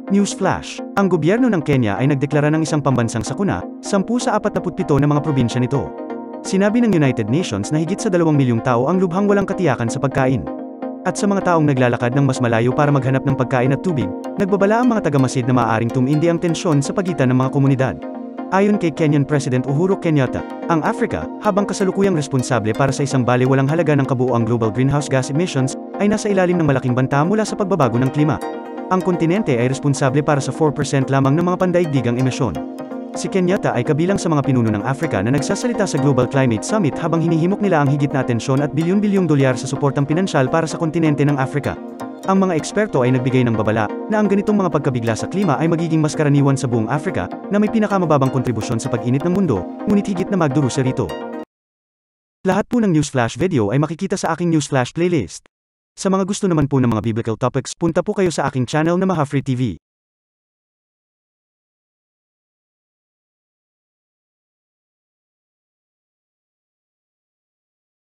Newsflash: ang gobyerno ng Kenya ay nagdeklara ng isang pambansang sakuna, 10 sa 47 na mga probinsya nito. Sinabi ng United Nations na higit sa 2 milyong tao ang lubhang walang katiyakan sa pagkain. At sa mga taong naglalakad ng mas malayo para maghanap ng pagkain at tubig, nagbabala ang mga tagamasid na maaaring tumindi ang tensyon sa pagitan ng mga komunidad. Ayon kay Kenyan President Uhuru Kenyatta, ang Africa, habang kasalukuyang responsable para sa isang balewalang halaga ng kabuuang global greenhouse gas emissions, ay nasa ilalim ng malaking banta mula sa pagbabago ng klima. Ang kontinente ay responsable para sa 4% lamang ng mga pandaigdigang emisyon. Si Kenyatta ay kabilang sa mga pinuno ng Africa na nagsasalita sa Global Climate Summit habang hinihimok nila ang higit na atensyon at bilyon-bilyong dolyar sa suportang pinansyal para sa kontinente ng Africa. Ang mga eksperto ay nagbigay ng babala na ang ganitong mga pagkabigla sa klima ay magiging mas karaniwan sa buong Africa, na may pinakamababang kontribusyon sa pag-init ng mundo, ngunit higit na magdurusa rito. Lahat po ng Newsflash video ay makikita sa aking Newsflash playlist. Sa mga gusto naman po ng mga biblical topics, punta po kayo sa aking channel na Mahafree TV.